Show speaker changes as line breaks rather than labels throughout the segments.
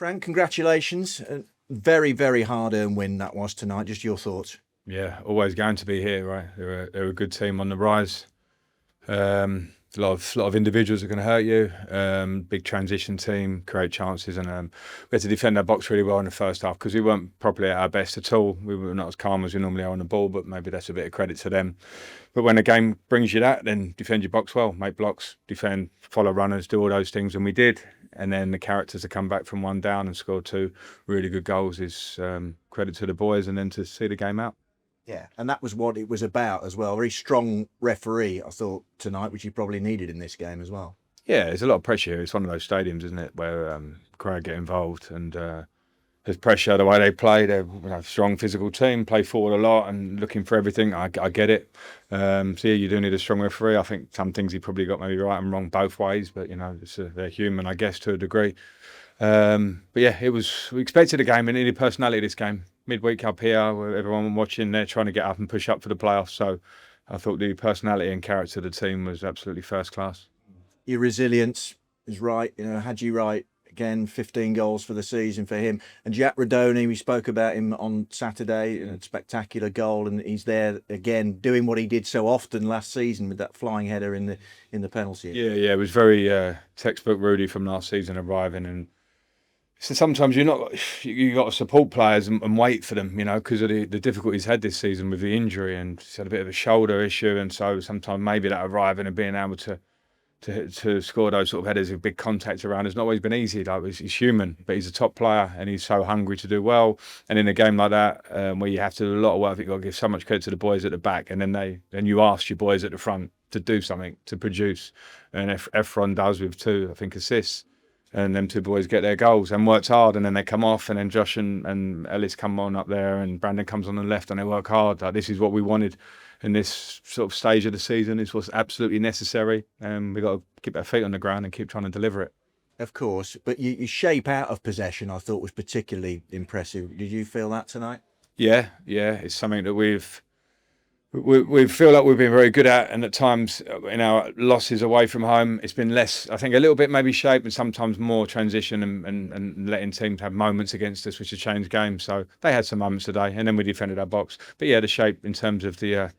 Frank, congratulations. A very, very hard-earned win that was tonight. Just your thoughts.
Yeah, always going to be here, right? They're a good team on the rise. A lot of individuals are going to hurt you. Big transition team, create chances, and we had to defend our box really well in the first half because we weren't properly at our best at all. We were not as calm as we normally are on the ball, but maybe that's a bit of credit to them. But when the game brings you that, then defend your box well, make blocks, defend, follow runners, do all those things, and we did. And then the characters to come back from one down and score two really good goals is credit to the boys, and then to see the game out.
Yeah, and that was what it was about as well. Very strong referee, I thought, tonight, which you probably needed in this game as well.
Yeah, there's a lot of pressure here. It's one of those stadiums, isn't it, where crowd get involved and there's pressure the way they play. They're a strong physical team, play forward a lot and looking for everything. I get it. So yeah, you do need a strong referee. I think some things he probably got maybe right and wrong both ways, but they're human, I guess, to a degree. But yeah, we expected a game and needed personality this game. Midweek up here, where everyone watching, they're trying to get up and push up for the playoffs. So I thought the personality and character of the team was absolutely first class.
Your resilience is right. Had you right. Again, 15 goals for the season for him. And Jack Radoni, we spoke about him on Saturday, a spectacular goal, and he's there again doing what he did so often last season with that flying header in the penalty.
Yeah, it was very textbook Rudy from last season arriving, and so sometimes you got to support players and wait for them, because of the difficulties he's had this season with the injury, and he's had a bit of a shoulder issue, and so sometimes maybe that arriving and being able to score those sort of headers with big contact around has not always been easy. He's human, but he's a top player and he's so hungry to do well. And in a game like that, where you have to do a lot of work, you've got to give so much credit to the boys at the back, and then you ask your boys at the front to do something, to produce. And Efron does with 2, I think, assists. And them 2 boys get their goals and worked hard, and then they come off, and then Josh and Ellis come on up there, and Brandon comes on the left, and they work hard. This is what we wanted in this sort of stage of the season. It's what's absolutely necessary, and we've got to keep our feet on the ground and keep trying to deliver it.
Of course, but your shape out of possession, I thought, was particularly impressive. Did you feel that tonight?
Yeah, it's something that we feel like we've been very good at, and at times in our losses away from home, it's been less, I think, a little bit maybe shape and sometimes more transition and letting teams have moments against us, which has changed games. So they had some moments today, and then we defended our box. But yeah, the shape in terms of the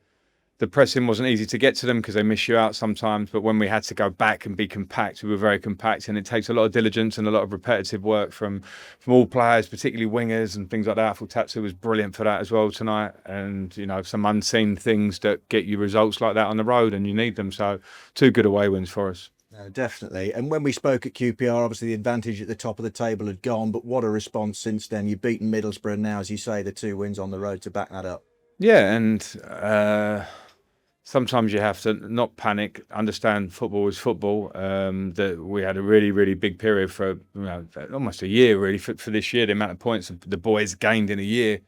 pressing wasn't easy to get to them because they miss you out sometimes. But when we had to go back and be compact, we were very compact, and it takes a lot of diligence and a lot of repetitive work from all players, particularly wingers and things like that. I thought Tatsu was brilliant for that as well tonight, and some unseen things that get you results like that on the road, and you need them. So 2 good away wins for us.
No, definitely. And when we spoke at QPR, obviously the advantage at the top of the table had gone, but what a response since then. You've beaten Middlesbrough now, as you say, the 2 wins on the road to back that up.
Yeah, and sometimes you have to not panic, understand football is football. That we had a really, really big period for almost a year, really, for this year. The amount of points the boys gained in a year,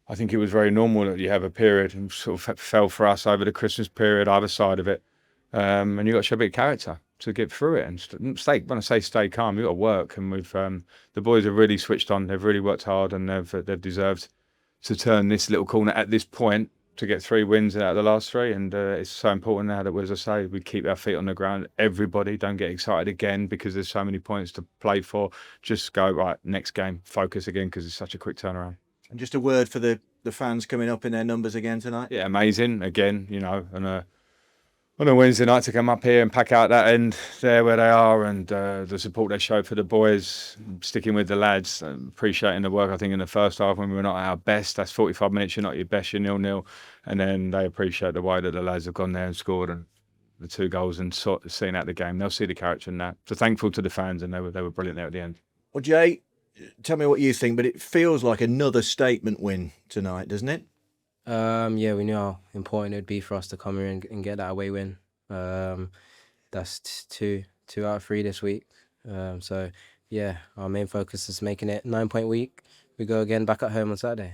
I think it was very normal that you have a period, and sort of fell for us over the Christmas period, either side of it. And you've got to show a bit of character to get through it. And when I say stay calm, you've got to work. And the boys have really switched on. They've really worked hard, and they've deserved to turn this little corner at this point to get 3 wins out of the last 3, and it's so important now that, as I say, we keep our feet on the ground. Everybody don't get excited again because there's so many points to play for. Just go, right, next game, focus again, because it's such a quick turnaround.
And just a word for the fans coming up in their numbers again tonight.
Yeah, amazing again, on a Wednesday night to come up here and pack out that end there where they are, and the support they showed for the boys, sticking with the lads, appreciating the work. I think in the first half when we were not at our best, that's 45 minutes, you're not your best, you're 0-0, and then they appreciate the way that the lads have gone there and scored and the 2 goals and seeing out the game. They'll see the character in that. So thankful to the fans, and they were brilliant there at the end.
Well, Jay, tell me what you think, but it feels like another statement win tonight, doesn't it?
Yeah, we knew how important it would be for us to come here and get that away win. That's two out of 3 this week. So yeah, our main focus is making it 9-point week. We go again back at home on Saturday.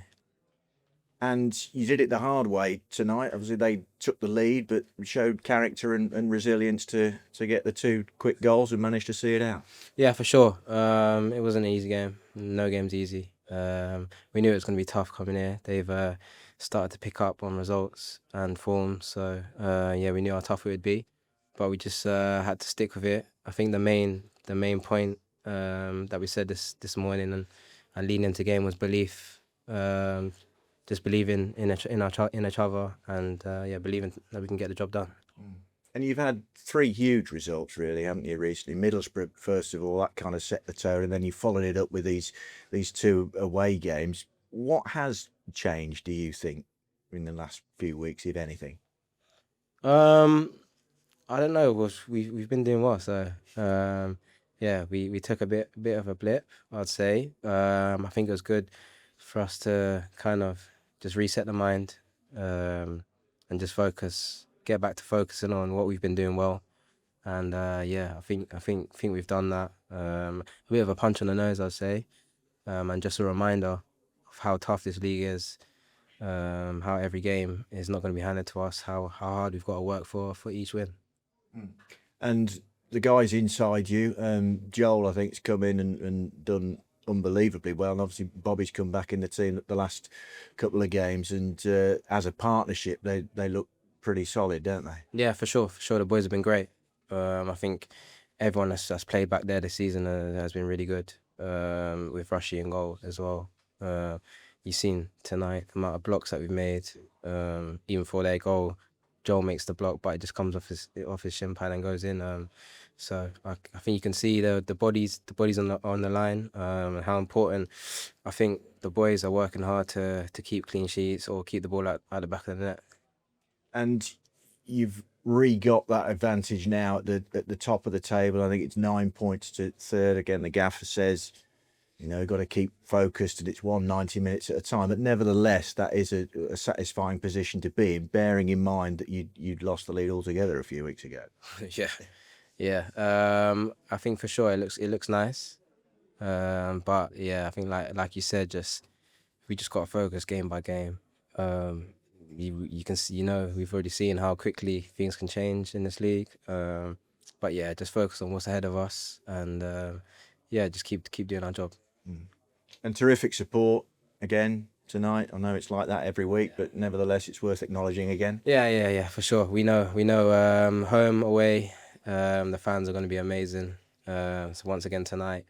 And you did it the hard way tonight. Obviously, they took the lead, but showed character and resilience to get the 2 quick goals and managed to see it out.
Yeah, for sure. It wasn't an easy game. No game's easy. We knew it was going to be tough coming here. They've started to pick up on results and form. So yeah, we knew how tough it would be, but we just had to stick with it. I think the main point that we said this morning, and leading into game was belief. Just believing in each other, and believing that we can get the job done.
And you've had 3 huge results, really, haven't you, recently? Middlesbrough, first of all, that kind of set the tone, and then you followed it up with these 2 away games. What has changed, do you think, in the last few weeks, if anything?
I don't know. We've been doing well, so we took a bit of a blip, I'd say. I think it was good for us to kind of just reset the mind, and just get back to focusing on what we've been doing well. And I think we've done that. A bit of a punch on the nose, I'd say, and just a reminder of how tough this league is. How every game is not going to be handed to us. How hard we've got to work for each win.
And the guys inside you, Joel, I think, has come in and done unbelievably well. And obviously, Bobby's come back in the team the last couple of games. And as a partnership, they look pretty solid, don't they?
Yeah, for sure. The boys have been great. I think everyone that's played back there this season has been really good. With Rushy in goal as well. You've seen tonight the amount of blocks that we've made. Even for their goal, Joel makes the block, but it just comes off his shin pad and goes in. So I think you can see the bodies on the line, and how important. I think the boys are working hard to keep clean sheets or keep the ball out the back of the net.
And you've got that advantage now at the top of the table. I think it's 9 points to third. Again, the gaffer says, got to keep focused, and it's 90 minutes at a time. But nevertheless, that is a satisfying position to be in, bearing in mind that you'd lost the lead altogether a few weeks ago.
Yeah. I think for sure it looks nice. But yeah, I think like you said, we just got to focus game by game. You can see, we've already seen how quickly things can change in this league. But yeah, just focus on what's ahead of us, and just keep doing our job.
And terrific support again tonight. I know it's like that every week, but nevertheless, it's worth acknowledging again.
Yeah, for sure. We know. Home, away, the fans are going to be amazing. So once again tonight,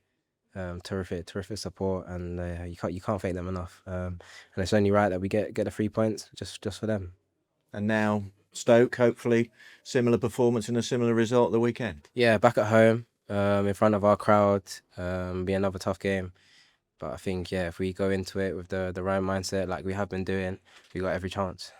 terrific support, and you can't thank them enough. And it's only right that we get the 3 points just for them.
And now Stoke, hopefully similar performance and a similar result at the weekend.
Yeah, back at home, in front of our crowd, be another tough game. But I think if we go into it with the right mindset like we have been doing, we got every chance.